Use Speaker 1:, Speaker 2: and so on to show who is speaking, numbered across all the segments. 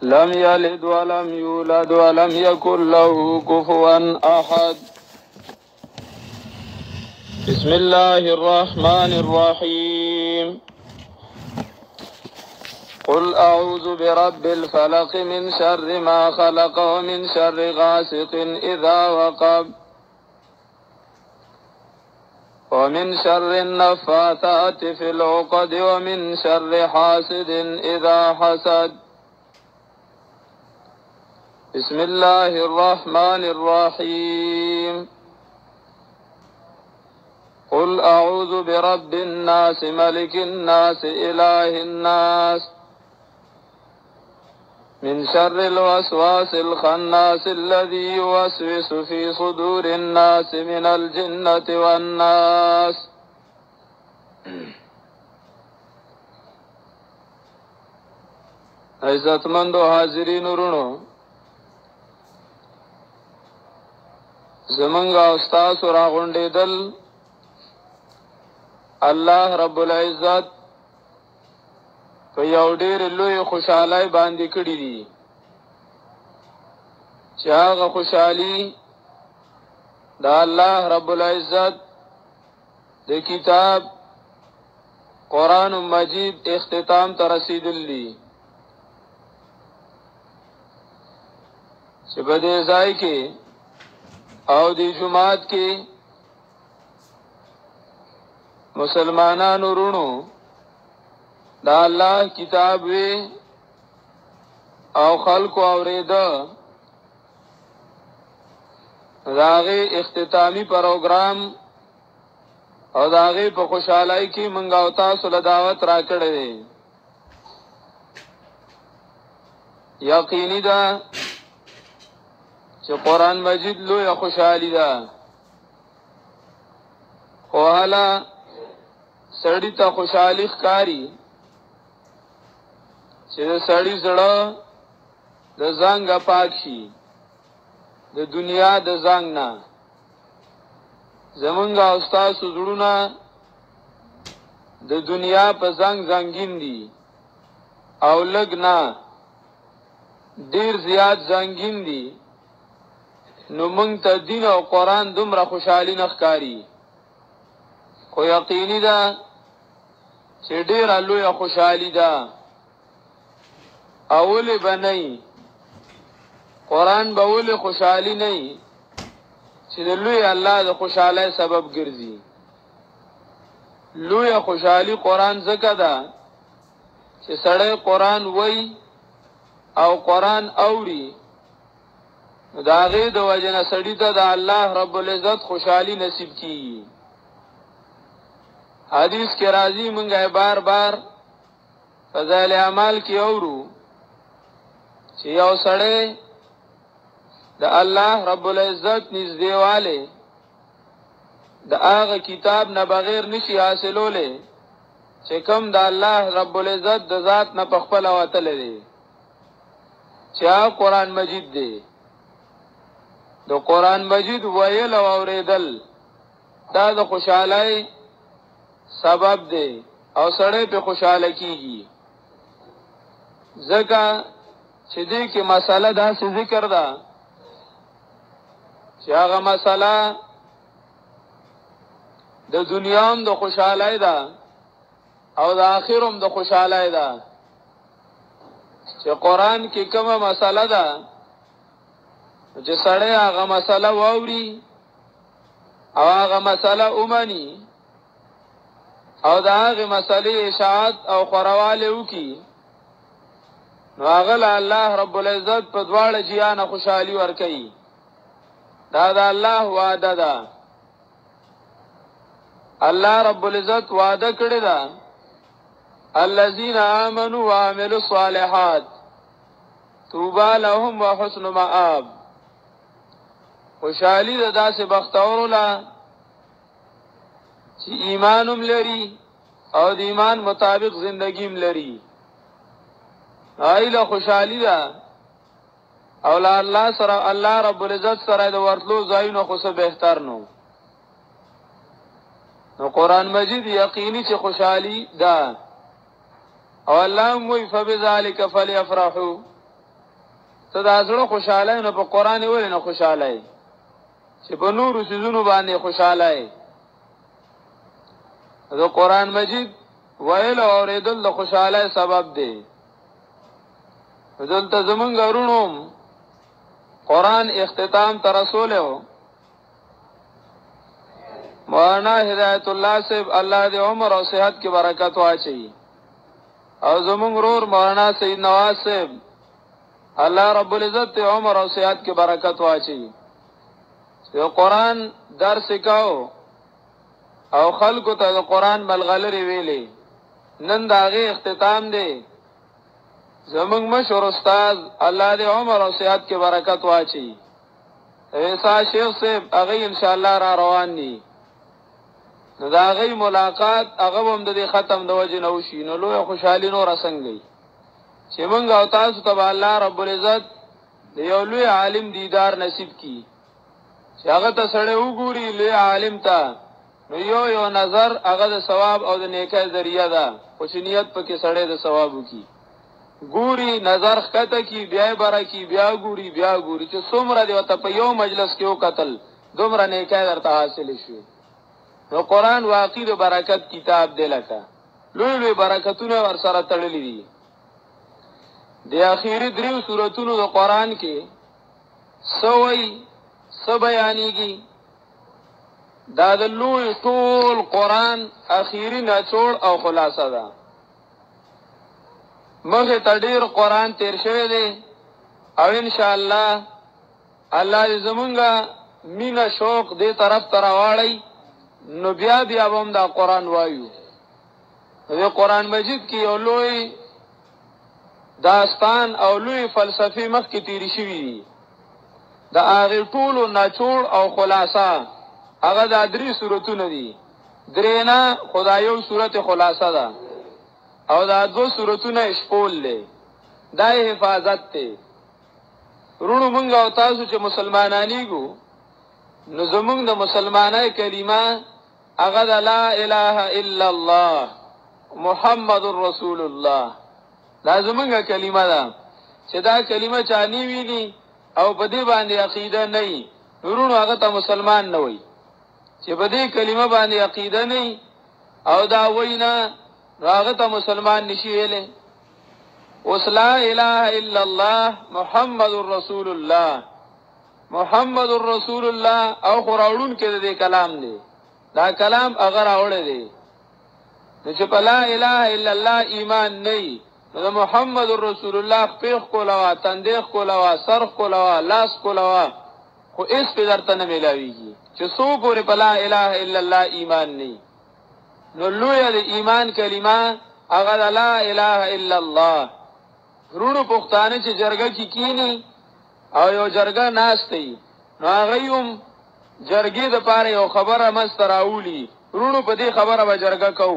Speaker 1: لم يلد ولم يولد ولم يكن له كفوا أحد. بسم الله الرحمن الرحيم. قل أعوذ برب الفلق من شر ما خلق ومن شر غاسق إذا وقب ومن شر النفاثات في العقد ومن شر حاسد إذا حسد. بسم الله الرحمن الرحيم. قل أعوذ برب الناس ملك الناس إله الناس من شر الوسواس الخناس الذي يوسوس في صدور الناس من الجنة والناس. عزتمندو حاضرین ورونو، زمنگا استاد راغونډېدل الله رب العزت په یو ډېر لوی خوشحالۍ باندې کړی دي چې هغه خوشحالي د الله رب العزت د کتاب قرآن مجید اختتام ته رسیدلی چې په دې ځای کې او دې جماعت کې مسلمانانو ورونو دا الله کتاب وی او خلق اوریدا داغه اختتامی پروګرام او داغه په خوشحالۍ کې منګا او تاسو له دعوت را کړې. یقیني ده چې قرآن مجید لوی خوشحالي ده، خو حالا سړی ته خوشحالي ښکاري چې د سړی زړه د زنګ پاک شي د دنیا د زنګ نه. زمونږ او ستاسو زړونه د دنیا په زنګ زنګین دي او لږ نه ډیر زیات زنګین دي، نو مونږ ته دین او قرآن دومره خوشحالي نه ښکاري. خو یقیني ده چې ډیره لویه خوشحالي ده. اولی به نه قرآن به اولی خوشحالي نه چې د لوی الله د خوشحالۍ سبب ګرځي. لویه خوشحالي قرآن ځکه ده چې سړی قرآن وای او قرآن اوري، د هغې د وجه نه سړي ته د الله رب العزت خوشحالي نصیب کیږي. حدیث کې راځي، مونږه بار بار فضائل اعمال کې اورو چې یو سړی د الله رب العزت نږدېوالی د هغه کتاب نه بغیر نشي حاصلولی چې کوم د الله رب العزت د ذات نه په خپله وتلی دی، چې هغه قرآن مجید دی. د قرآن مجید ویل او اوریدل دا د خوشحالۍ سبب دی او سړی په خوشحاله کیږي. ځکه چې دې کې مسله داسې ذکر ده چې هغه مسله د دنیا هم د خوشحالۍ ده او د آخرت هم د خوشحالۍ ده. چې قرآن کې کومه مسله ده چې سړی هغه مسله واوري او هغه مسله ومني او د هغې مسلې اشاعت او خوروالی وکړي، نو هغه الله رب العزت په دواړه جهانه خوشحالي ورکوي. دا د الله وعده ده. الله رب العزت وعده کړې ده، الذين آمنوا وعملوا الصالحات طوبى لهم وحسن مآب. خوشحالي ده داسې بختورو له چې ایمان هم لري او د ایمان مطابق زندگیم لري. ایله خوشحالي ده او له الله سره الله رب العزت سره د ورتلو ځایونه خو څه بهتر نو قرآن مجید یقیني چې خوشحالي ده. او الله موی فبذالک فلیفرحوا، ته د زړه خوشاله نه په قران ولې نه خوشاله چې په نور سيزونو باندې خوشاله د قران مجید ویل او اوریدل د خوشاله سبب دی. دلته زمونږ ورونو قران اختتام ته رسوله و مولانا هدایت الله صاحب الله دې عمر او صحت کې برکت واچي او زمونږ ورور مولانا سید نواز صاحب الله رب العزت عمر او صحت کې برکت واچي. یو قران درس وکاو او خلکو ته د قران ملغلري ویلي. نن داغه اختتام دی. زمونږ مشهور استاد الله دې عمر او صحت کې برکت واچي ایسا شیخ صاحب هغه ان شاء الله را روان دي. نو دا هغه ملاقات هغه هم د ختم د وجه نو شي نو لوی خوشحالي نور څنګه چې مونږ او تاسو ته الله رب العزت د یو لوی عالم دیدار نصیب کړي چې هغه ته سره وګوري لوی عالم ته نو یو نظر هغه د ثواب او د نیکۍ ذریعہ ده خو چې نیت پکې سره د ثواب وکي ګوري نظر خطه کی بیا برکی بیا ګوري چې څومره دی وته په یو مجلس کې وکتل دومره نیکۍ درته حاصل شي. نو قران واقعي د برکت کتاب دی لکه لوی برکتونه ور سره تړلې دي. د اخیری دریو سوراتونو د قران کې سو بیانېږي دا د لوی ټول قران اخیری نچوړ او خلاصه ده. مخه تدیر قران تیر شوی دی او ان شاء الله الله دې زمونږه مینا شوق دې طرف تراواړی نو بیا هم دا قران وایو. دې قران مجید کې یو لوی داستان او لوی فلسفي مخ کې تیری شوی دی. دا هغه ټول نچوړ او خلاصه هغه د درې سوراتونه دي. درینا خدایو سورته خلاصه ده او دا دو سورتونه شپول لے دا حفاظت تے. رونو منگا او تاسو چې مسلمانانی گو نو زمونگ دا مسلمانای کلمه اغد لا الہ الا اللہ محمد رسول اللہ دا زمونگا کلمه دا چې دا کلمه چانی ویلی او پدی باندې عقیده نئی رونو اغا تا مسلمان نوی چې پدی کلمه باندې عقیده نئی او دا وینا راغت مسلمان نشي ویلې. اوس لا اله الا الله محمد رسول الله محمد رسول الله او خراوړون کې دې کلام دی. دا کلام اگر اوړه دی چې په لا اله الا الله ایمان نه نو محمد رسول الله پیخ کولا تندیخ کولا سرخ کولا لاس کولا خو اس په درته نه ملاويږي چې سو پورې په لا اله الا الله ایمان نه. نو لوی د ایمان کلمه هغه لا اله الا الله. رونو پښتانه چې جرګه کې کینی او یو جرګه ناشتي نو هغه هم جرګې د پاره یو خبره مستراولی رونو په دې خبره به جرګه کو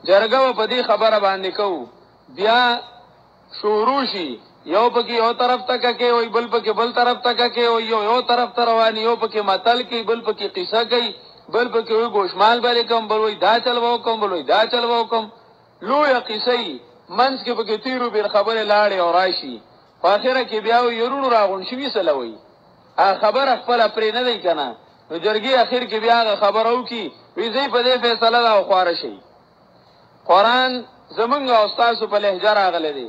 Speaker 1: جرګه په دې خبره باندې کو بیا شروع شي یو پکې یو طرف تک کې وي بل پکې بل طرف تک کې وي یو طرف ته رواني یو پکې متل کې بل پکې قصه کوي بل پکې وي ګوشمال باندې کوم بل وي دا چلو کوم بل وي دا چلو کوم لوی قصې منځ کې پکې تیرو بیر خبره لاړې او راشي په اخره کې بیا یورونو راغون شي سلوي خبر خپل پرې نه دی کنه نو جرګي اخر کې بیا خبرو کی وی زی په دې فیصله دا خواره شي. قران زمونږ استاد په لهجه راغله دی.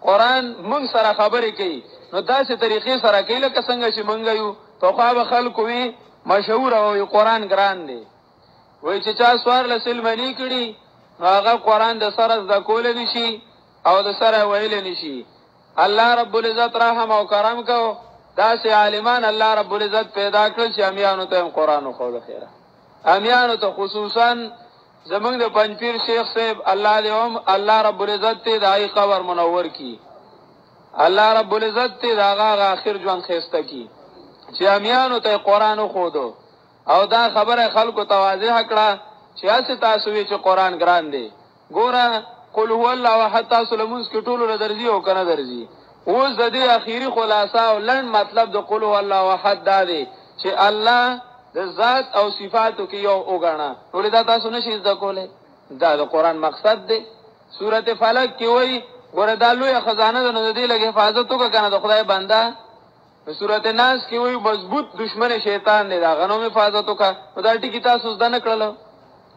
Speaker 1: قران مونږ سره خبرې کوي نو داسې طریقې سره کوي لکه څنګه چې مونږ یو توخاب خلکو وی مشهور او قران ګران دی. وای چې چا سوار لسل منی کړي هغه قران د سره د کول نشي او د سره ویل نشي. الله رب العزت رحم او کرم کو داسې عالمان الله رب العزت پیدا کړل چې امیانو ته قران خو خیره امیانو ته خصوصا زمونږ د پنځپیر شیخ صاحب الله دې هم الله رب العزت ته دای خبر منور کی الله رب العزت ته داغه اخر ژوند خسته کی چې امیانو ته قران خو دو او دا خبره خلکو تواضع کړه چې اسه تاسو وی چې قران ګران دی. ګوره قل هو الله احد تاسو لمونځ کې ټولو درځي او کنه درځي. اوس د دې اخیری خلاصہ او لن مطلب د قل هو الله احد دا دی چې الله د ذات او صفاتو کې یو وګڼه. ولې دا تاسو نشئ ځکولې دا د قران مقصد دی. سورته فلق کې وایي ګوره دا لویه خزانه ده، نو د دې لږ حفاظت وکړه که نه د خدای بنده. په صورت ناس کې وایي مضبوط دشمن شیطان دی، د هغه نه هم حفاظت وکړه. نو دا ټکي تاسو زده نه کړله،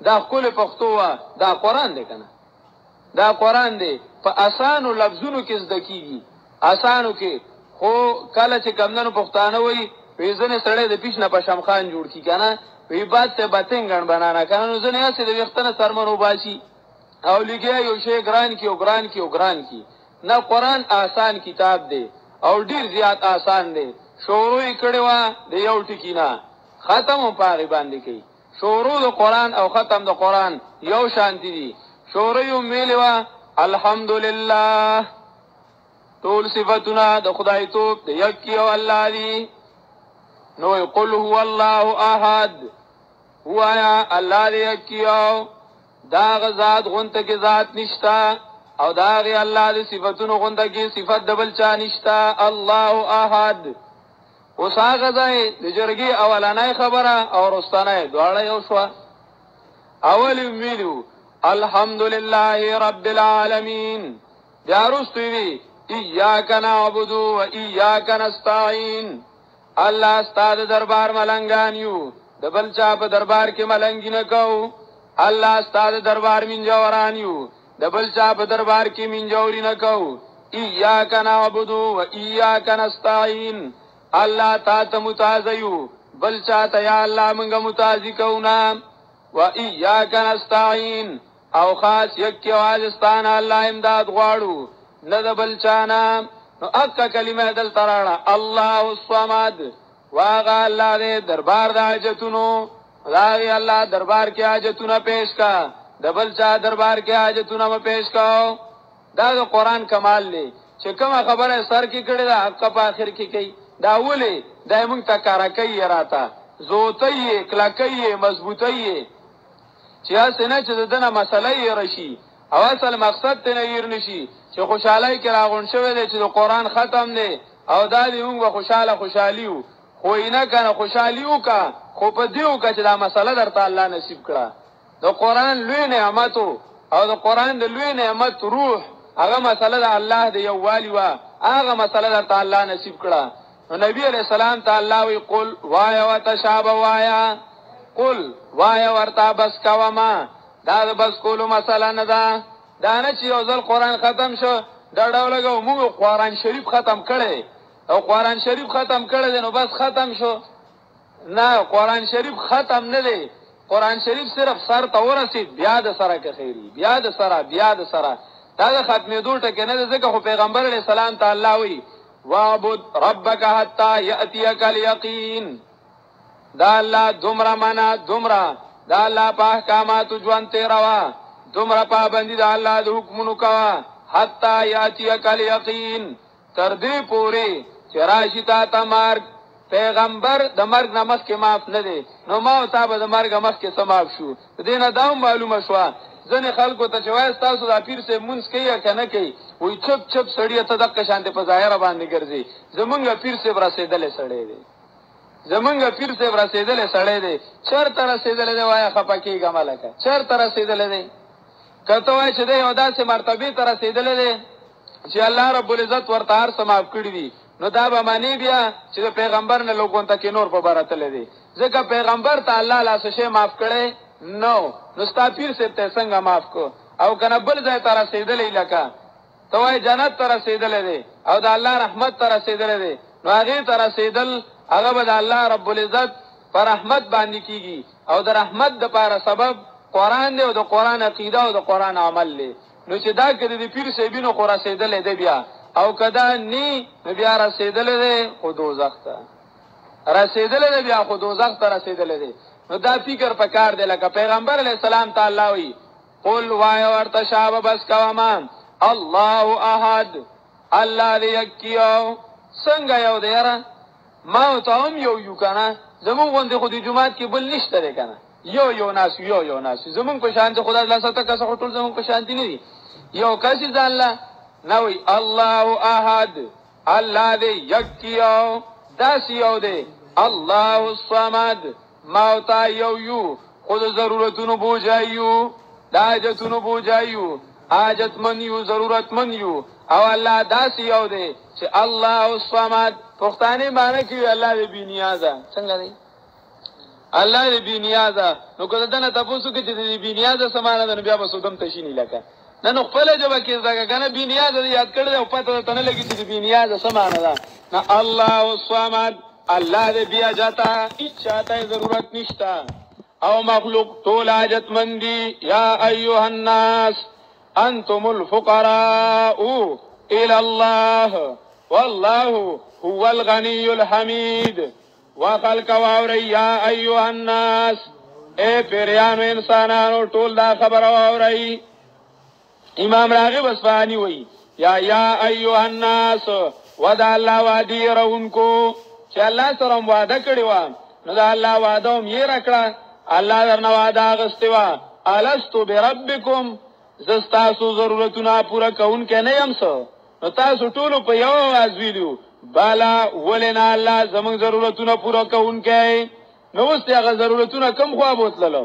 Speaker 1: دا ښکلې پښتو وه، دا قرآن دی که نه، دا قرآن دی. په اسانو لفظونو کې زده کېږي، اسانو کې. خو کله چې کمدنو پښتانه وایي وی ځنې سړی د پیش نه په شمخان جوړ کړي که نه، وی باد ته بتنګن بنانه که نه، نو ځنې هسې د ویښته نه سرمن وباسي او لګیا یو شی ګران کي او ګران کي او ګران کي. نه، قرآن آسان کتاب دی او ډیر زیات آسان دی. شروع یې کړې وه د یو ټکي نه، ختم هم په هغې باندې کوي. شروع د قرآن او ختم د قرآن یو شانتي دي. شروع یې هم ویلې وه الحمدلله، ټول صفتونه د خدای توب د یک یو الله دي. نو قل هو الله احد، هوایا الله دی یک یو، دا غزاد غونته کې ذات نشتا او دا غي الله د صفاتونو غونته کې صفات د بل چا نشتا. الله احد. اوس هغه ځای د جرګې اولانای خبره او رستانای دواړه یو شو. اول ویلو الحمدلله رب العالمین، بیا رستو وی ایاک نعبد و ایاک نستعین. الله ستاسو دربار ملنګان یو، د بل چا په دربار کې ملنګی نه کو. الله ستاسو دربار منجوران یو، د بل چا په دربار کې منجوري نه کو. ایاک نعبد و ایاک نستعین. الله تا ته متعز یو، بل چا ته یا الله موږ متعزی کونا. و ایاک نستعین، او خاص یک یوازستان الله امداد غواړو، نه د بل چانا. نو اکا کلمه دل ترانا الله الصمد، واغا اللہ دے دربار دا حاجتونو، داغی اللہ دربار کی حاجتونا پیش کا، دبل چا دربار کی حاجتونا ما پیش کاؤ. دا دا قرآن کمال لے چه کم خبر سر کی کڑی دا حق پا آخر کی کئی، دا اولی دا منگ تا کارکی راتا، زوتی کلکی مضبوطی چه اسنا چه دنا مسئله رشی او اصل مقصد ته نیر نشي چې خوشحالي کې راغون شوی دی چې د قرآن ختم دی او دا دی موږ خوشحالیو خو نه کنه خوشحالیو کا خو په دیو کا چې دا مسله درته الله نصیب کړه. د قرآن لوی نعمتو او د قرآن د لوی نعمت روح هغه مسله د الله د یووالي وا، هغه مسله درته الله نصیب کړه. نو نبی علیہ السلام ته الله وی قل وایا وتشابه وایا، قل وایا ورتا بس کاوما. دا بس کولو مسله نه ده، دا نه چې یو ځل قرآن ختم شو دا ډولګو موږ قرآن شریف ختم کړی او قرآن شریف ختم کړی دی نو بس ختم شو. نه، قرآن شریف ختم نه دی. قرآن شریف صرف سر ته ورسید، بیا د سره که خیری، بیا د سره دا د ختمېدو ټکی نه دی. ځکه خو پیغمبر علیه السلام ته الله وی وعبد ربک حتی یأتیک الیقین. دا الله دومره منا دومره دا الله په احکاماتو ژوند تیروا، دومره پابندي دا الله د حکمونو کوا. حتی یاتیک الیقین، تر دې پورې چې راشي تا ته مرګ. پیغمبر د مرګ نه مخکې معاف نه دی، نو ما او تا به د مرګ مخکې څه معاف شو. د دې نه دا معلومه شوه ځینې خلکو ته چې وایي ستاسو دا پیر صاحب مونځ کوي یا که نه کوي، وایي چپ سړي ته دقه شانتې په ظاهره باندې ګرځي. زمونږ پیر صاحب رسېدلی سړی دی، زمونږ پیر صاحب رسېدلی سړی دی. چېرته رسېدلی دی وایه خفه کېږه ملکه، چېرته رسېدلی دی؟ که ته وایې چې دی یو داسې مرتبې ته رسېدلی دی چې الله رب العزت ورته هر څه معاف کړي دي، نو دا به منې بیا چې د پیغمبر نه لوګونته کې نور په برتلی دی. ځکه پیغمبر ته الله لا څه شی معاف کړی نو ستا پیر صاحب ته څنګه معاف کو؟ او که نه بل ځای ته رسېدلی لکه ته وایې جنت ته رسېدلی دی او د الله رحمت ته رسېدلی دی، نو هغې ته رسېدل هغه به د الله رب العزت پر رحمت باندې کیږي او د رحمت دپاره سبب قرآن دی او د قرآن عقیده او د قرآن عمل دی. نو چې دا که د پیر صاحبینو خو رسېدلی دی بیا، او که دا نی نو بیا رسېدلی دی خو دوزخ ته رسېدلی دی، بیا خو دوزخ ته رسېدلی دی. نو دا فکر په کار دی. لکه پیغمبر علیه السلام ته الله وی قل وایه ورته شابه بس کوما الله احد، الله دی یکیو. څنګه یو دی یاره؟ ما او ته هم یو که نه؟ زمونږ غوندې خو د جومات کې بل نشته دی که نه؟ یو ناسو زمونږ په شانتې خدا لسته کسه خو ټول زمونږ په شانتې نه دي. یو کس یې ځان له نه وی الله احد، الله دی یکیو، داسې یو دی. الله الصمد، ما او تا یو خو د ضرورتونو بوجایو، د حاجتونو بوجایو. حاجتمند یو ضرورتمند یو او الله داسې یو دی چې الله الصمد پښتانه معنی کوي الله دې بی نیازه څنګه دی الله دې بی نیازه نو کله دنه تاسو کې چې بی نیازه سمانه ده بیا به سودم تشینی لکه نن خپل جواب کې ځکه کنه بی نیازه یاد کړل او پته ته نه لګی چې بی نیازه سمانه ده نه الله الصمد الله دې بیا جاتا هیڅ چاته ضرورت نشتا او مخلوق ټول حاجتمند دي یا ایها الناس انتم الفقراء الى الله والله هو الغني الحميد وخلق واوري یا ایها الناس اے پیریانو انسانانو ټول دا خبر واوري امام راغب اصفهانی وی یا ایها الناس ودا الله وادي رونکو چې الله سره وعده کړی و نو دا الله وعده هم یې راکړه الله درنه وعده غستې و الستو بربکم زستاسو ضرورتونه پورا کون کې نه يم څه نو تاسو ټول په یو आवाज ویلو بالا ولنا الله زموږ ضرورتونه پورا کون کې نو اوس هغه ضرورتونه کم خوا بوتللو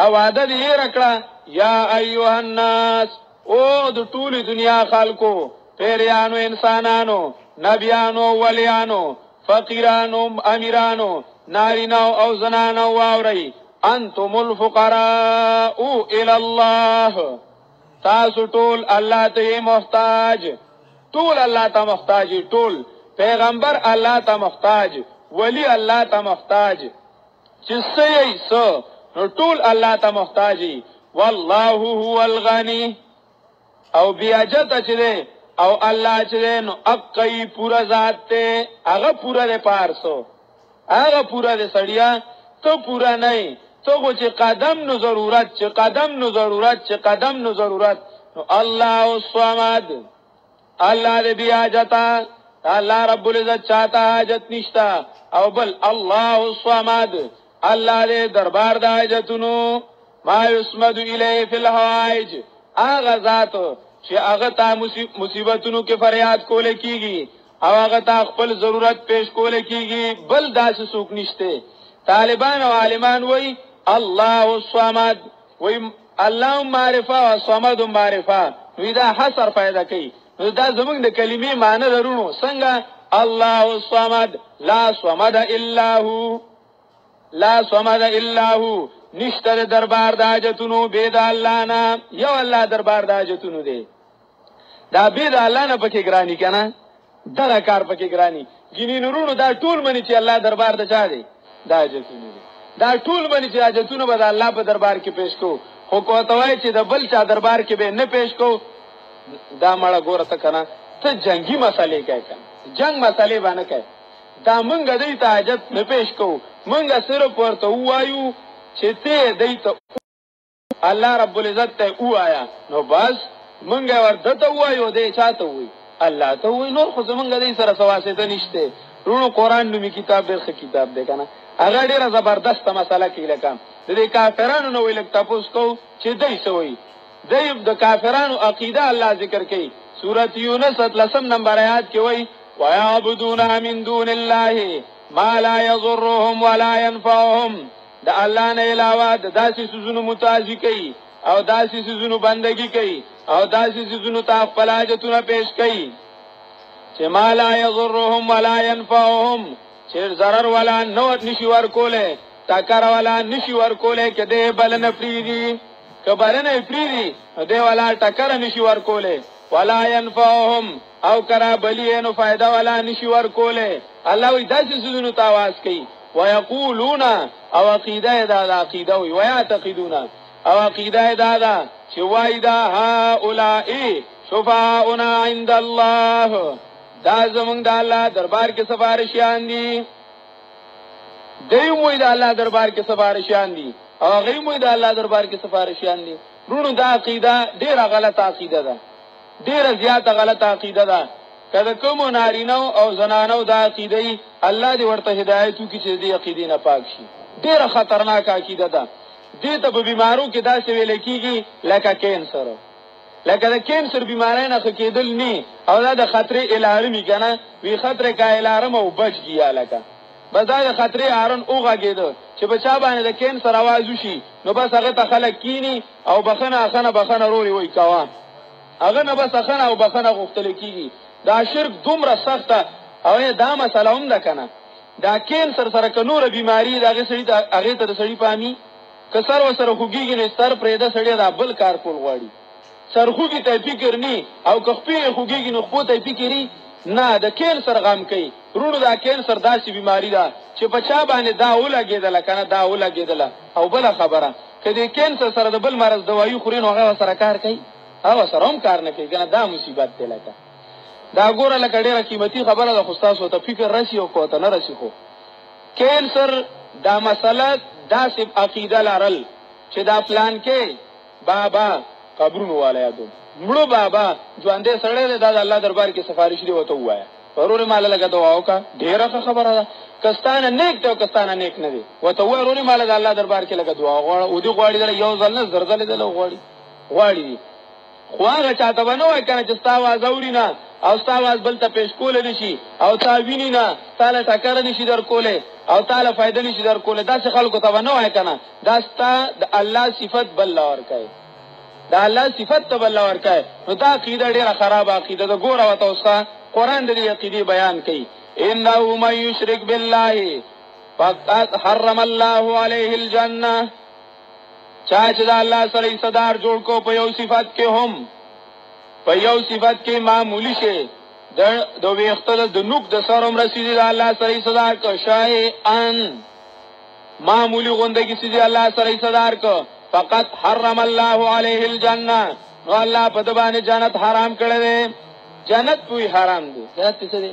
Speaker 1: او وعده یې راکړه یا ایها الناس او د ټول دنیا خلکو پیریانو انسانانو نبیانو ولیانو فقیرانو امیرانو نارینو او زنانو واوري انتم الفقراء الى الله تاسو ټول الله ته محتاج ټول الله ته محتاج ټول پیغمبر الله ته محتاج ولی الله ته محتاج چې سې نو ټول الله ته محتاجي والله هو الغني او بیاجت چې او الله چې نو اقي پورا ذات ته هغه پورا ده پارسو هغه پورا ده سړیا ته پورا نه ته چې قدم نو ضرورت چې قدم نو ضرورت چې قدم نو ضرورت نو الله الصمد الله دې بیاجتا الله رب العزت چاته حاجت نشتا او بل الله الصمد الله دې دربار د حاجتونو ما يسمد الیه فی الحوائج هغه ذات چې هغه ته مصیبتونو کې فریاد کوله کیږي او هغه ته خپل ضرورت پیش کوله کیږي بل داسې څوک نشته طالبان او عالمان وای الله الصمد وای الله معرفه او صمد معرفه نو دا حصر پیدا کوي نو دا زمونږ د کلمې معنی درونو څنګه الله الصمد لا صمد الا هو لا صمد الا هو نشتر دربار د حاجتونو بيد الله نه یو الله دربار د حاجتونو دی دا بيد الله نه پکې ګرانی کنه دا کار پکې ګرانی ګینې نورونو دا ټول منی چې الله دربار د چا دی د حاجتونو دی دا ټول منی چې حاجتونو به الله په دربار کې پیش کو خو کوته وای چې د بل چا دربار کې به نه پیش کو دا مړه ګوره ته کنه ته جنگي مسالې کوي کنه جنگ مسالې باندې کوي دا مونږ دې ته حاجت نه پیش کو مونږ صرف ورته وایو چې ته دې ته الله رب العزت ته وایا نو بس مونږ ورته وایو دې چاته وای الله ته وای نور خو زمونږ دې سره سواسته نشته ورونو قران نومي کتاب ډېر ښه کتاب دی کنه هغه ډېره زبردست مسله کې لکه د کافرانو نو ویل تاسو کو چې دای سوې دای د کافرانو عقیده الله ذکر کوي سورۃ یونس 13 نمبر آیات کې وایي ويعبدون من دون الله ما لا يضرهم ولا ينفعهم دا الله نه علاوه د داسې سيزونو متازي کوي او داسې سيزونو بندگی کوي او داسې سيزونو ته خپل حاجتونه پیش کوي چې ما لا يضرهم ولا ينفعهم چې zarar ولا نو نشي ورکوله تاکر ولا نشي ورکوله کده بل نه پریدي کبر نه پریدي دې ولا ټکر نشي ورکوله ولا ينفعهم او کرا بلی نو فائدہ ولا نشي ورکوله الله وی داسې سيزونو ته आवाज کوي ويقولون او عقیده دا عقیده وي ويعتقدون او عقیده دا چې وای دا هؤلاء شفاعنا عند الله دا زمونږ د الله دربار کې سفارشیان دي دوی د الله دربار کې سفارشیان دي او غي د الله دربار کې سفارشیان دي ورونو دا عقیده ډیره غلطه عقیده ده ډیره زیاته غلطه عقیده ده کله کوم نارینو او زنانو دا عقیده الله دې ورته هدایت وکړي چې دې عقیده نه پاک شي ډیره خطرناک عقیده ده دې ته په بیمارو کې دا څه ویل کیږي لکه کینسر لکه د کینسر بیماری نه کېدل نه او دا د خطر الارمی کنه وی خطر کا الارم او بچ گیا لکه بس دا د خطرې هارن وغږېده چې په چا باندې د کینسر آواز وشي نو بس هغه ته خلک کینی او بخنه روري وای کوه هغه نه بس بخنه او بخنه غوښتل کیږي دا شرک دومره سخته او دا مسله هم ده کنه دا کینسر سره که نور بیماری دا هغه ته د سړی پامي که سر وسره خوږیږي نو سر پرېده سړی دا بل کار کول غواړي سرخوږي ته فکر نی او که خپې خوږیږي نو خپو ته فکرې نه د کینسر غم کوي رونو دا کینسر داسې بیماری ده چې په چا باندې دا ولګېدله کنه دا ولګېدله او بله خبره که د کینسر سره د بل مرض دوایي خوري نو هغه سره کار کوي هغه سره هم کار نه کوي کنه دا مصیبت دی لکه دا ګوره لکه ډېره قیمتي خبره ده خو ستاسو ته فکر رسي او کو ته نه رسي خو کینسر دا مسله داسې عقیده لرل چې دا پلان کې بابا قبرونو والا یادو مړو بابا ژوندې سړی دی دا د الله دربار کې سفارش دی وته ووایه ورورې ماله لږه دعا وکړه ډېره خبره ده کستانه نیک دی او کستانه نیک نه دی وته ووایه ورورې ماله د الله دربار کې لږه دعا غواړه او دې غواړي دله یو ځل نه زر ځلې دله غواړي دي خو هغه چاته به نه وایي که نه چې ستا اواز اوري نه او ستا اواز بل ته پیش کولی نه شي او تا ویني نه تا له ټکره نه شي در کولی او تا له فایده نه شي در کولی داسې خلکو ته به نه وایي که نه دا ستا د الله صفت بل له ورکوي دا الله صفت ته بل ورکای نو دا عقیده ډیره خراب عقیده ده ګوره وته اوسه قرآن د دې عقیدې بیان کوي انه من یشرک بالله فقد حرم الله علیه الجنه چا چې د الله سره حصدار جوړ کو په یو صفت کې هم په یو صفت کې معمولی شي د ویختل د نوک د سر هم رسیدي د الله سره حصدار کو شایئا معمولی غوندګي سي د الله سره حصدار کو فقط حرم الله علیه الجنه نو الله په دبانې جنت حرام کړی دی جنت پوی حرام دی جنت څه دی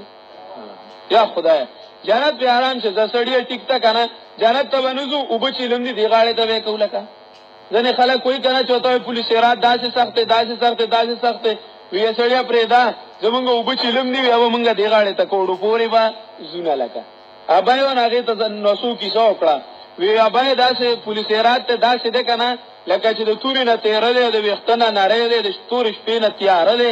Speaker 1: یا خدای جنت به حرام شه زسړی ټیکتا کنه جنت ته ونوزو او بچی لمدي دی غاړه ته وکوله کا ځنه خلک کوئی کنه چوتای پولیس رات داسې سخت وی سړیا پرېدا زمونږ او بچی لمدي وی او مونږه دی غاړه ته کوړو پوری با زونه لکه ابایو هغه ته نسو کیسه وکړه وی ابای داسې پولیس رات ته داسې ده کنه لکه چې د توري نه تیرې ده د وختنه نړۍ ده د تور شپې نه تیار ده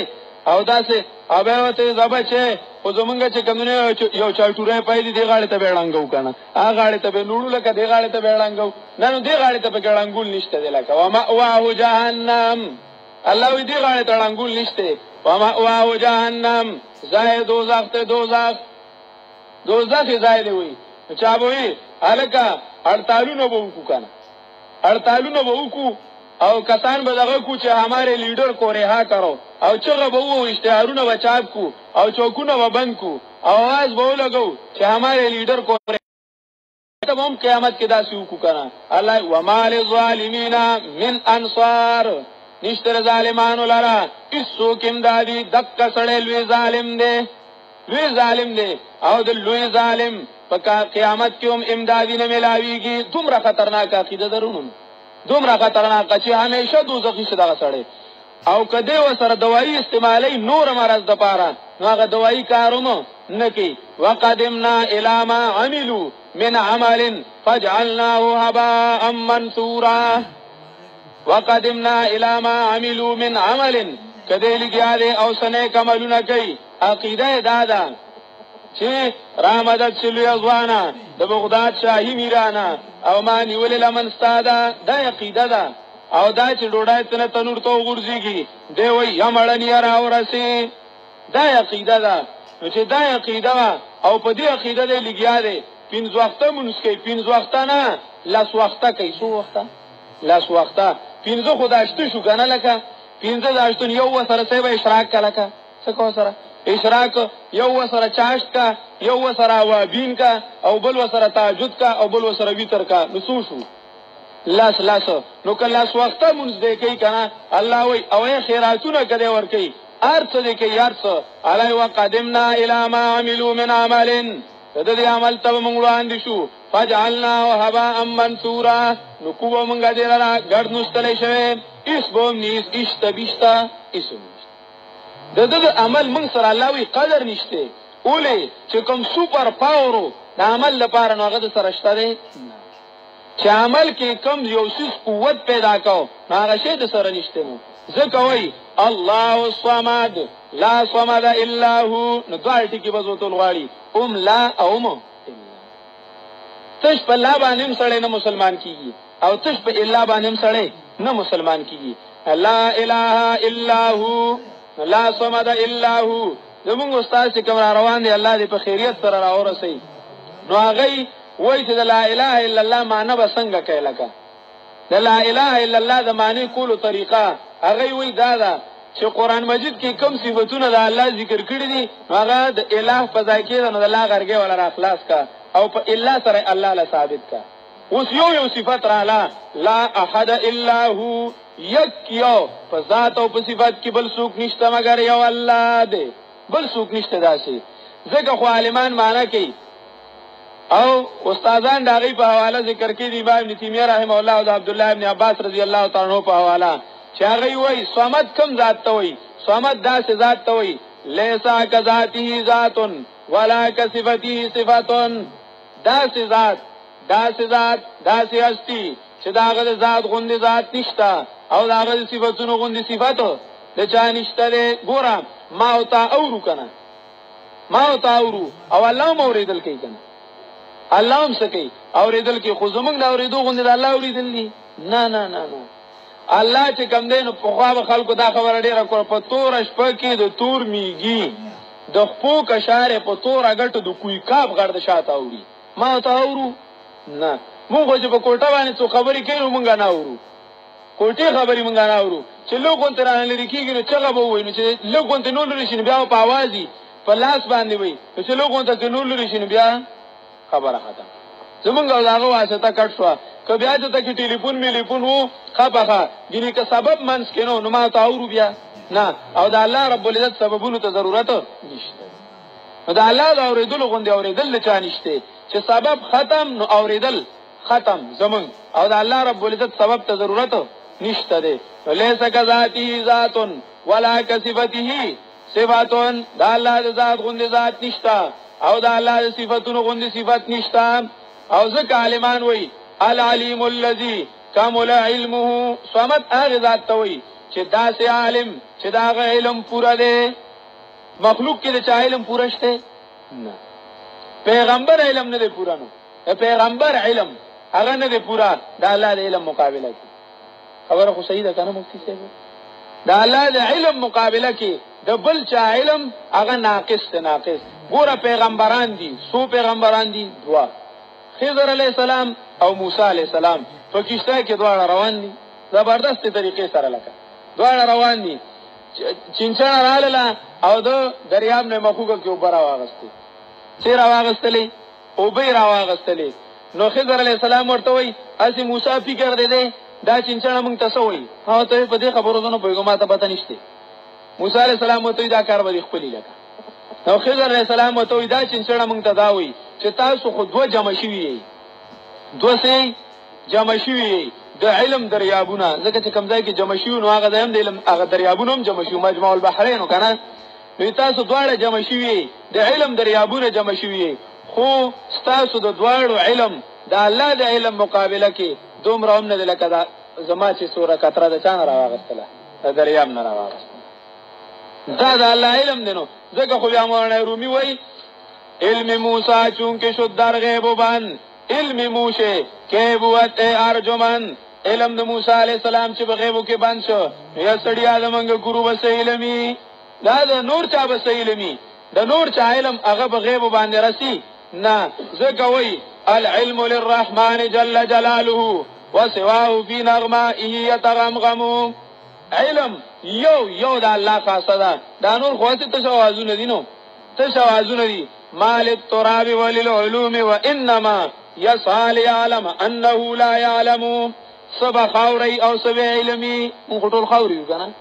Speaker 1: او داسې ابای ته زبچه خو زمونږ چې کومونه یو چاټوره پای دی غاړه ته بیړنګو کنه هغه غاړه ته نوړو لکه دی غاړه ته بیړنګو نو دی غاړه ته بیړنګول نشته دی لکه وما واه جهنم الله وی دی غاړه ته بیړنګول نشته وما واه جهنم زائد دوزخ زائد وی چا وی الکا 48 به وکو کنه 48 به وکو او کسان به دغه کو چې ہمارے لیډر کو رها کرو او چغه به وو اشتهارونه بچاب کو او چوکونه به بند کو आवाज به لګو چې ہمارے لیډر کو ته هم قیامت کې داسې وکو کنه الله ومال الظالمین من انصار نشتر ظالمانو لرا اسو کیم دادی دک سړی لوی ظالم دی او د لوی ظالم پکا قیامت کې هم امدادی نه ملاویږي دومره خطرناک عقیده درونو دومره خطرناک چې همیشه دوزخی شي دغه سړی او کده وسره دوايي استعمالي نور مرض د پاره نو هغه دوايي کاروم نه کوي وقدمنا الى ما عملوا من عمل فجعلناه هباء منثورا وقدمنا الى ما عملوا من عمل کده لګیاله او سنه کملونه کوي عقیده دادا چې رامدد شلوی ازوانا د بغداد شاهی میرانا او ما نیول لمن ستادا دا عقیده ده او دا چې ډوډۍ تنه تنور ته ورځيږي دی وای یمړنی را ورسي دا عقیده ده نو چې دا عقیده او په دې عقیده دې لګیا دي 5 وخته مونږ کوي 5 وخته نه لاس وخته کوي څو وخته لاس وخته 5 خداشته شو کنه لکه 15 داشتون یو وسره سبا اشراق کلکه څه کو سره اشراق یو وسره چاشت کا یو وسره وابین کا او بل وسره تهجد کا او بل وسره ویتر کا نسو شو لاس نو کله لاس وخته مونږ دې کوي کنه الله وی او خیراتونه کده ور کوي ارڅ دې کوي ارڅ علی وقدمنا الی ما عملوا من عمل د دې عمل ته مونږ وړاندې شو فجعلنا هباء منثورا نو کوو مونږ دې را ګډ نوستلې شوی اسبوم نیس اشتبشتا اسم د عمل مونږ سره الله وی قدر نشته اوله چې کوم سوپر پاورو د عمل لپاره نو هغه سره شته دی چې عمل کې کم یو څه قوت پیدا کو هغه شی د سره نشته نو ځکه وای الله الصمد لا صمد الا هو نو دوه ټکی بزوتل غواړي لا اوم تش په لا باندې سړی نه مسلمان کیږي او تش په الا باندې سړی نه مسلمان کیږي. لا اله الا هو لا صمد الا هو. زمونږ استاد چې کوم روان دي الله دې په خیریت سره راورسي. نو هغه وایي چې لا اله الا الله معنی به څنګه کوي؟ لکه د لا اله الا الله د معنی کولو طریقه هغه وایي دا ده چې قران مجید کې کوم صفاتونه د الله ذکر کړی دي هغه د الہ په ځای کې د الله غرګه ولا را خلاص کا او په الا سره الله له ثابت کا. اوس یو صفات رااله لا احد الا هو یو په ذات او په صفات کې بل څوک نشته مگر یو الله دی، بل څوک نشته داسي. ځکه خو عالمان معنی کوي او استادان داغي په حواله ذکر کوي دی امام ابن تیمیه رحم الله او عبد الله ابن عباس رضی الله تعالی عنہ په حواله چې هغه وایي صمد کوم ذات ته وایي؟ صمد داسې ذات ته وایي لیسا کذاته ذات ولا کصفته صفات. داسې هستی چې داغه ذات غوندې ذات نشته او داغه صفاتونو غوندې صفات د چا نشته دی. ګوره ما او تا اورو کنه، ما او تا اورو او الله موریدل کوي کنه، الله هم سکی اوریدل کې خو زمونږ د اوریدو غوندې د الله اوریدل دي؟ نه نه نه نه. الله چې کم دی نو په خوا خلکو دا خبره ډیره کړه په تور شپه کې د تور میږي د خپو کشاره په تور اگټ د کوی کاب غړ د شاته اوري. ما او تا اورو؟ نه. مونږ چې په کوټه باندې څو خبرې کوي مونږ نه اورو، کوټه خبرې مونږ نه اورو. چې لوګون تر ان لري کېږي نو څنګه به وایي؟ نو چې لوګون ته نور لري شنو بیا په आवाजي په لاس باندې وایي، نو چې لوګون ته نور لري شنو بیا خبره ختم. زمونږ داغه واسطه کټ شو که بیا ته کې ټلیفون وو خپخه ګینه که سبب منس کینو نو ما ته اورو بیا نه. او د الله رب العزت سببونو ته ضرورت نشته. نو د الله د اوریدلو غوندې اوریدل چا نشته چې سبب ختم نو اوریدل ختم زمون او د الله رب العزت سبب ته ضرورت نشته دی. لیس کذاتی ذات ولا کصفته صفات. د الله د ذات غوندې ذات نشته او د الله د صفاتونو غوندې صفات نشته. او ځکه عالمان وایي العلیم الذی کامل علمه. صمد هغه ذات ته وایي چې داسې عالم چې داغه علم پورا دی. مخلوق کې د چا علم پورا شته؟ نه. پیغمبر علم نه دی پورا. نو پیغمبر علم هغه نه دی پورا د الله د علم مقابله کې. خبره خو صحیح ده کنه مفتی صاحب؟ د الله د علم مقابله کې د بل چا علم هغه ناقص ته ناقص. ګوره پیغمبران دي، سو پیغمبران دي دوا، خضر علیہ السلام او موسی علیہ السلام په کشته کې دواړه روان دي زبردست طریقې سره، لکه دواړه روان دي. چینچانا رااله او د دریاب نه مخوګه کې وبره واغستې، چې راواغستلې او به راواغستلې. نو خضر علیہ السلام ورته وای اسی موسی فکر دې دې دا چینچانا مونږ تاسو وای ها ته په دې خبرو نه پوهیږم، ما ته پته نشته. موسی علیہ السلام ته دا کار به خپل لګا. نو خضر علیہ السلام ته دا چینچانا مونږ ته دا وای چې تاسو خو دوه جمع شوي، دوه سي جمع شوي د علم دریابونه. ځکه چې کوم ځای کې جمع شوي نو هغه د علم هغه دریابونه هم جمع شوي، مجمع البحرین کنه. نو تاسو دواړه جمع شوي د علم دریابونه جمع شوي، خو تاسو د دواړو علم د الله د علم مقابله کې دومره هم نه لکه دا زما چې سوره کتره د چانه راواغستله د دریاب نه راواغستله. دا د الله علم دی. نو ځکه خو بیا مولانا رومي وایي علم موسی چونکه شد در غیب و بند، علم موشه که بوت ارجمن. علم د موسی علیہ السلام چې په غیبو کې بند شو یا سړیا زمونږ ګورو بس علمي، دا د نور چا بس علمي، د نور چا علم هغه په غیبو باندې رسی نه. ځکه وایي العلم للرحمن جل جلاله وسواه في نغمائه يتغمغم. علم یو د الله خاصه ده، دا نور خاصه تشوازونه دي. نو تشوازونه دي مال التراب وللعلوم وانما يسعى ليعلم انه لا يعلم. سبا خاوري او سبا علمي مخطول خاوري کنه.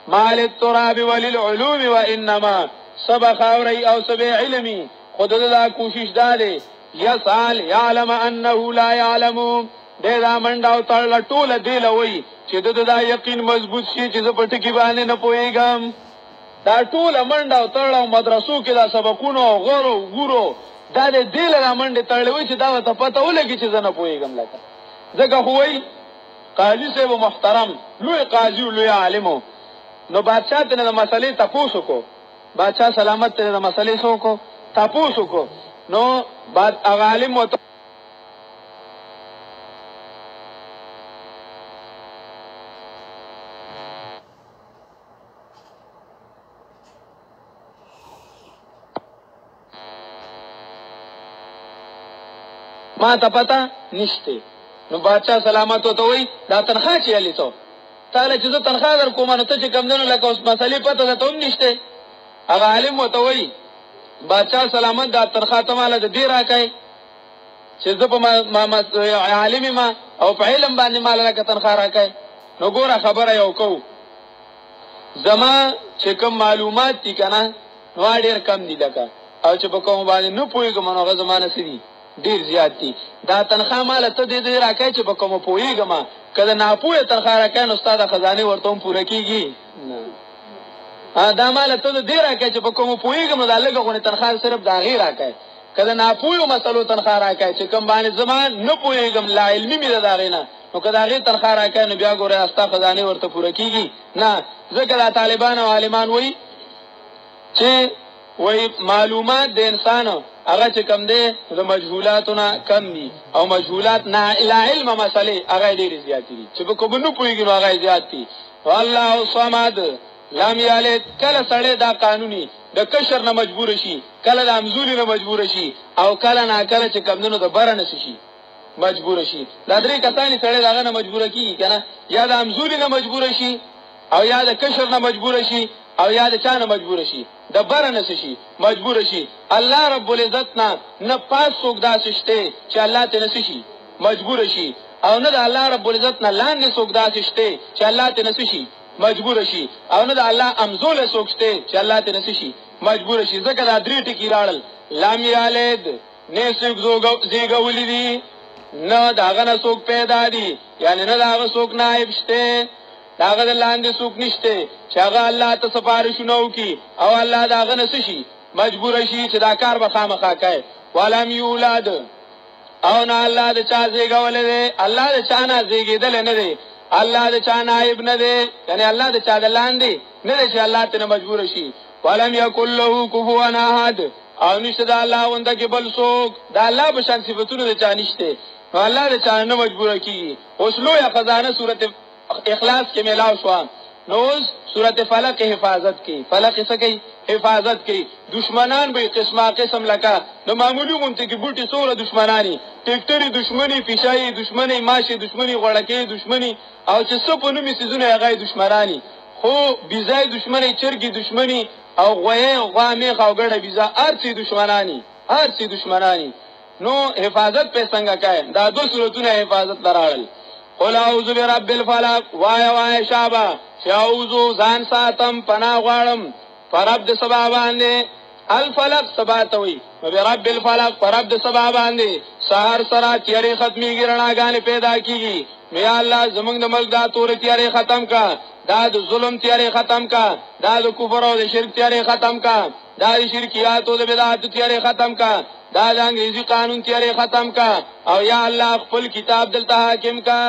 Speaker 1: مال التراب وللعلوم وانما سبا خاوري او سبا علمي. خود دا کوشش داله يسعى ليعلم انه لا يعلم. دا منډاو تړل ټوله دی لوي چې دا یقین مضبوط شي چې په ټکی باندې نه پويګم. دا ټوله منډاو تړل مدرسو کې دا سبقونو غورو ګورو دا دې له منډه تړلوي چې دا ته پته ولګي چې زنه پويګم. لکه ځکه خوې قاضي صاحب محترم لوی قاضي لوی عالم نو بادشاہ ته د مسلې تاسو کو، بادشاہ سلامت ته د مسلې سو کو تاسو کو. نو بعد عالم وته ما ته پته نشته. نو بادشاہ سلامت ورته وایي دا تنخوا چې علي ته تاله چې زه تنخوا در کوم نو ته چې کمدنو لکه اوس مسلې پته درته هم نشته. هغه عالم ورته وایي بادشاہ سلامت دا تنخوا ته ماله د دې راکئ چې زه په عالم ما او په علم باندې ماله لکه تنخوا راکئ. نو ګوره خبره یو کوو زما چې کوم معلومات دي که نه نو ډېر کم دي لکه او چې په کوم باندې نه پوهېږم نو هغه زما نه څه دي ډېر زیات دي. دا تنخوا ماله ته دې راکئ چې په کومه پوهېږم که د ناپوهې تنخوا راکئ نو ستا د خزانې ورته هم پوره کېږي نه. دا ماله ته دې راکئ چې په کومه پوهېږم نو دا لږه غونې تنخوا صرف د هغې راکئ. که د ناپوهو مسلو تنخوا راکئ چې کوم باندې زما نه پوهېږم لا علمي مې ده د هغې نه نو که د هغې تنخوا راکئ نو بیا ګورئ ستا خزانې ورته پوره کېږي نه. ځکه دا طالبان او عالمان وایي چې وایي معلومات د انسان هغه چې کم دی د مجهولاتو نه کم دي او مجهولات لا علم مسلې هغه ډېرې زیاتې دي چې په کومه نه پوهېږي نو هغه زیات دي. والله صمد لم یلد. کله سړی دا قانوني د کشر نه مجبور شي کله د همزولي نه مجبور شي او کله ناکله چې کمدنو د بره نه شي مجبور شي. دا درې کسانې سړی د هغه نه مجبوره کېږي که نه یا د همزولي نه مجبوره شي او یا د کشر نه مجبوره شي او یا د چا نه مجبوره شي د بره نه شي مجبوره شي. الله رب العزت نه پاس څوک داسې شته چې الله ته نه شي مجبوره شي او نه د الله رب العزت نه لاندې څوک داسې شته چې الله ته نه شي مجبوره شي او نه د الله امزول څوک شته چې الله ته نه شي مجبوره شي. ځکه دا درې ټکي راړل لم یلد نه څوک زیږولي دي نه د هغه نه څوک پیدا دي یعنی نه د هغه څوک نایب شته د هغه د لاندې څوک نشته چې هغه الله ته سفارشونه وکړي او الله د هغه نه شي مجبوره شي چې دا کار به خامخا کوي. ولم یولد او نه الله د چا زیږولی دی الله د چا نه زیږېدلی نه دی الله د چا نایب نه دی یعنی الله د چا د لاندې نه دی چې الله ته نه مجبوره شي. ولم یکن له کفوا احد او نشته د الله غونده کې بل څوک د الله په شان صفتونه د چا نشته نو الله د چا نه مجبوره کېږي. اوس لویه خزانه صورت اخلاص کې میلاو شو نو اوس صورت فلق حفاظت کی فلق څه کوي حفاظت کی. دشمنان به قسمه قسم لکه د معمولی غونټې کې بوټي څوره دشمنانی ټیکټري دشمنی پیشای دشمنی ماشي دشمنی غړکې دشمنی او چې څه په نومي سيزونه هغه دشمنانی خو بيزای دشمنی چرګي دشمنی او غوې غوامې خاوګړه بيزا ارڅي دشمنانی نو حفاظت په څنګه کوي دا دو صورتونه حفاظت لراړل. قل اعوذ برب الفلق وای شابه چې اعوذ ځان ساتم پناه غواړم فرب د سبا باندې الفلق سبا ته وي برب الفلق فرب د سبا باندې سحر سره تیارې ختميږي رڼاګانې پیدا کیږي. یا الله زمونږ د ملک دا تور تیارې ختم کا دا د ظلم تیارې ختم کا دا د کفر او د شرک تیارې ختم کا دا د شرکیات او د بدعات تیارې ختم کا دا د انګریزي قانون تیارې ختم کا او یا الله خپل کتاب دلته حاکم کا.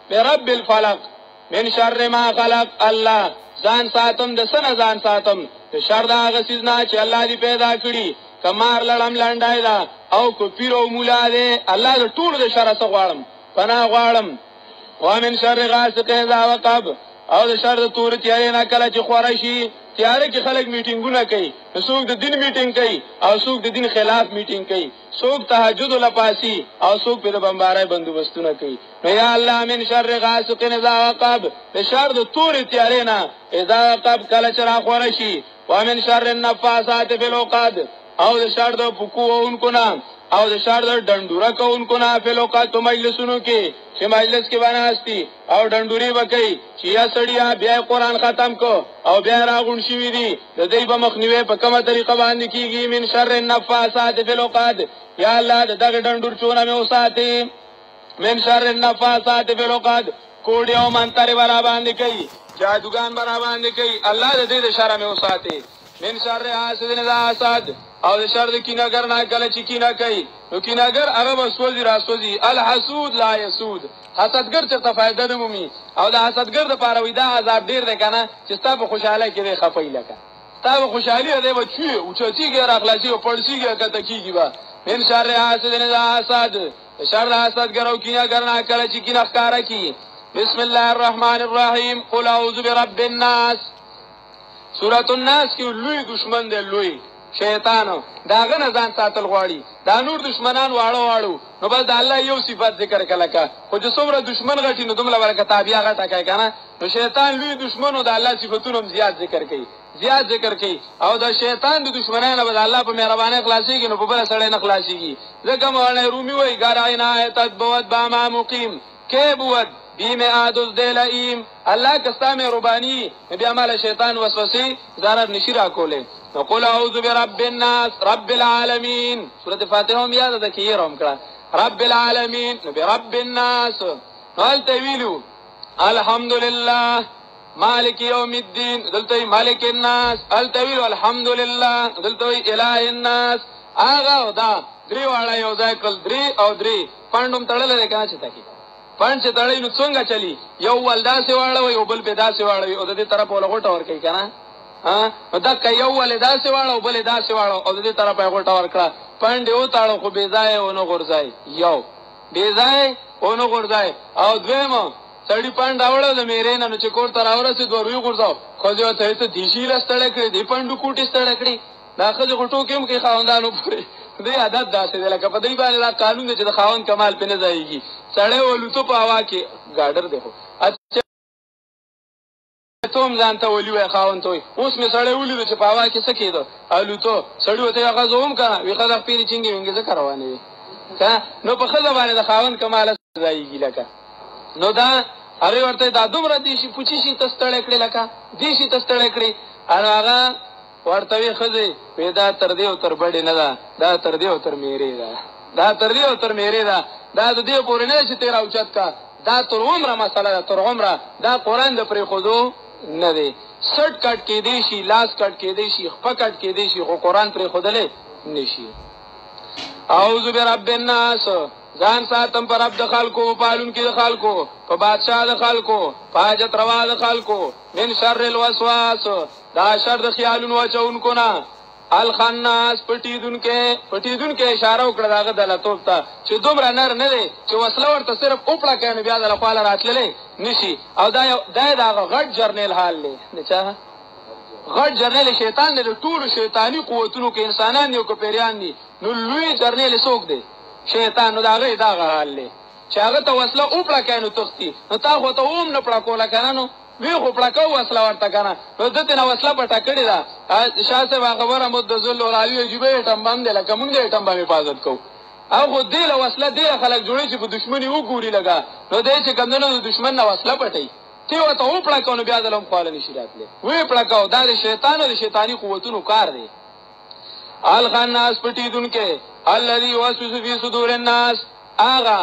Speaker 1: برب الفلق من شر ما خلق. الله ځان ساتم د سن ځان ساتم د شر دا غسیزنا چې الله دې پیدا کړی کمار لړم لنډای دا او کو پیر او مولا دې الله د ټول د شر څخه غواړم پناه غواړم. ومن شر غاسق اذا وقب او د شر د تور تیارې نه کله چې خورا شي تیارې کې خلک میټینګونه کوي څوک د دین میټینګ کوي او څوک د دین خلاف میټینګ کوي څوک تهجد لپاسي او څوک په بمبارای بندوبستونه کوي. نو یا الله من شر غاسق اذا وقب د شر د تور تیارې نه اذا وقب کله چې را خورا شي. ومن شر النفاثات في العقد او د شر د پکوونکو نه او د شر د ډنډوره کوونکو نه په لوقات مجلسونو کې چې مجلس کې بناستي او ډنډوري وکي چې یا سړیا بیا قرآن ختم کو او بیا راغون شي وي دي د دې په مخنیوي په کومه طریقه باندې کیږي. من شر النفاثات في العقد یا الله دغه ډنډور چونه مې وساتي. من شر النفاثات في العقد کوډي او منتر برابر باندې کوي جادوګان برابر باندې کوي الله د دې شر مې وساتي. من شر حاسد اذا حسد او د شر د کیناګر نه کله چې کینا کوي نو کیناګر هغه وسوځي راسوځي. الحسود لا يسود حسدګر ته فائدہ نه مومي او د حسدګر د پاره وې دا عذاب ډیر دی کنه چې ستا په خوشاله کې دی خفای لکه ستا په خوشحالي دی بچي او چتیږي راخلاصي او پړسیږي کته کیږي با. من شر حاسد اذا حسد شر حسدګر او کیناګر نه کله چې کینا ښکارا کی. بسم الله الرحمن الرحیم. قل اعوذ برب الناس. سورۃ الناس کې لوی دشمن دی لوی شیطان داغه نه ځان ساتل غواړي دا نور دشمنان واړو نو بس د الله یو صفات ذکر کله کا خو چې څومره دشمن غټي نو دومره ورکه تابعیا غټه کوي کنه نو شیطان لوی دشمن او د الله صفاتونو زیات ذکر کوي او د شیطان د دشمنانو به الله په مهرباني خلاصيږي نو په بل سره نه خلاصيږي ځکه مولانا رومي وایي ګراینا تدبوت با ما مقیم کې بود بیم عادز دلائم الله کستا مهرباني بیا مال شیطان وسوسه ضرر نشي را کوله نقول اعوذ برب الناس رب العالمین سورۃ فاتحه هم یاد ده کې روم کړه رب العالمین برب الناس قال تویلو الحمدلله مالک یوم الدین دلته مالک الناس التویل الحمدلله دلته اله الناس هغه دا درې واړه یو ځای کول درې او درې پاندوم تړل کنه چې تاکي پاند چې تړلې نو څنګه چلی یو ولدا سی واړه یو بل به دا سی واړه او د دې طرف ولا غټ ور کوي کنه ها دا کيو ولدا سی واړه او بل دا سی واړه او د دې طرف غټ ور کړه پاند یو تاړو خو بے ځای او نو غورځای یو بے ځای او نو غورځای او دویمه سړی پاند راوړل د میرې نه چې کور تر اورسه دوه روي غورځاو خو ځو ته ته دیشي لستړ کړې دی پاندو کوټی ستړ کړې دا خځه غټو کېم کې خاوندانو پورې دې عادت داسې ده لکه په دې باندې دا قانون دی چې د خاوند کمال په نه ځایږي سړی ولوتو په هوا کې ګاډر دی اچھا توم ځان ته ولي خاوند توي اوس می سړی ولید چې په هوا کې څه کېدو الوتو سړی وته هغه زوم کنه وی خدای پیری چنګي وینګي څه روانه وي نو په خځه باندې د خاوند کمال ځایږي لکه نو دا هغه ورته دا دومره دیشي پوچی شي تستړ کړي لکه دیشي تستړ کړي هغه ورته وی خځه پیدا تر دې او تر بډې نه ده دا تر دې او تر میرې ده دا تر دې او تر میرې ده دا د دې پورې نه چې تیر اوچت کا دا تر عمره مسله ده تر عمره دا قران د پرې خودو نه دی سټ کټ کې دی شي لاس کټ کې دی شي خپ کټ کې دی شي خو قران پرې خودلې نشي اعوذ برب الناس ځان ساتم پر رب د خلکو پالون کې د خلکو په بادشاہ د خلکو حاجت روا د خلکو من شر الوسواس دا شر د خیالونو اچونکو نه الخناس پټیدون کې اشاره وکړه داغه دلتوب ته چې دومره نر نه دی چې وسله ورته صرف اوپړه کینې بیا د خپل راتللې نشي او دا غټ جرنیل حال دی نچا غټ جرنیل شیطان دی ټول شیطانی قوتونو کې انسانان یو کو پیریان دي نو لوی جرنیل څوک دی شیطان نو داغه دا حال دی چې هغه ته وسله اوپړه کینې تختی نو تا خو ته اوم نه پړه کوله کنه نو وی خو پړکاو وسله ورته کنه نو دته نو وسله پټه کړی دا شاسه خبره مد ذل او علی جیبه ټمبم دی لکه مونږ یې ټمبم حفاظت کو او خو دې له وسله دې خلک جوړي چې په دشمنی وګوري لگا نو دې چې کمنو د دشمن نه وسله پټي ته وته او پړکاو نو بیا دلم خپل نشی راتله وی پړکاو دا د شیطان او د شیطانی قوتونو کار دی الخناس پټیدونکو الذي وسوس فی صدور الناس اغه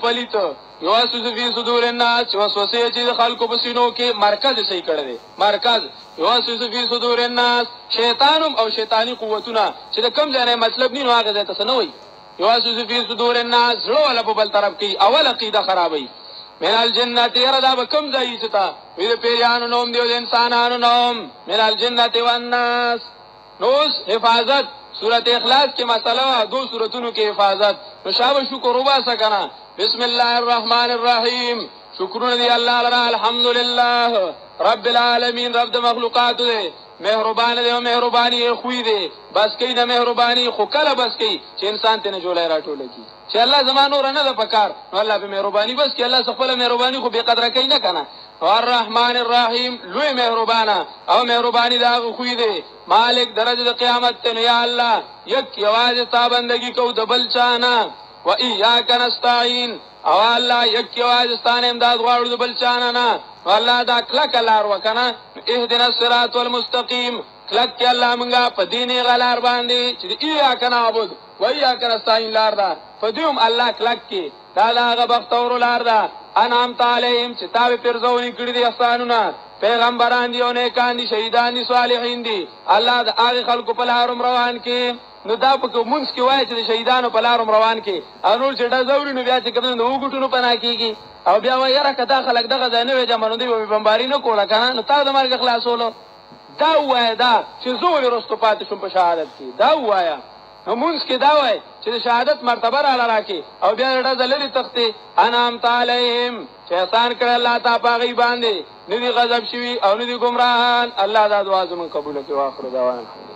Speaker 1: پلیت یواسوس فی صدور الناس وسوسه چې خلکو په سینو کې مرکز صحیح کړی دی مرکز یواسوس فی صدور الناس شیطانم او شیطانی قوتونه چې کوم ځای مطلب نه هغه ځای ته نه وای یواسوس فی صدور الناس زړه ولا په بل طرف کې اول عقیده خرابوي من الجنه يردا بكم ځای چې تا وی پیرانو نوم دی او انسانانو نوم من الجنه والناس نوز حفاظت سورۃ اخلاص کې مسله دو سوراتونو کې حفاظت مشابه شکر وباسه کنه بسم الله الرحمن الرحیم شکرونه دی الله لرا الحمدلله رب العالمین رب د مخلوقات دی مهربان دی او مهربانی خوې دی بس کین مهربانی خو کله بس کی چې انسان ته نه جوړای راټول کی چې الله زمانو رنه د پکار نو الله به مهربانی بس کی الله خپل مهربانی خو به قدر کوي نه کنه الرحمن الرحیم لوی مهربانا او مهربانی دا خوې دی مالک درجه د قیامت ته یا الله یک یواز تا بندگی کو د بل چانا و ایاک نستعين او الله یک یوازستان امداد غواړو د بل چانه نه الله دا کلک لار وکنه اهدنا الصراط المستقيم کلک الله مونږه په دیني غلار باندې چې ایاک نعبد و ایاک نستعين لار دا فدیوم الله کلک کې دا هغه بختور لار دا انعام علیهم چې تابع پرځونی کړی دي احسانونه پیغمبران دی او نیکان دي شهیدان دي صالحین دي الله د هغه خلکو په لارم روان کې نو دا په کومس کې وایي چې شهیدانو په لارم روان کې انول چې دا زوري نو بیا چې کوم نو وګټونو پنا کیږي او بیا وایي را کدا خلک دغه ځای نه جمعنو دی په بمباری نه کوله کنه نو تا د مرګ خلاصولو دا وایي دا چې زوري رستو پاتې شوم په شهادت کې دا وایي نو مونږ کې دا وایي چې شهادت مرتبه را لراکي او بیا دا زلری تختي انعام علیهم چې احسان کړ الله تعالی باغی باندې ندی غضب شوی او ندی گمراهان الله دا دعا زمون قبول کړي واخر دعوانا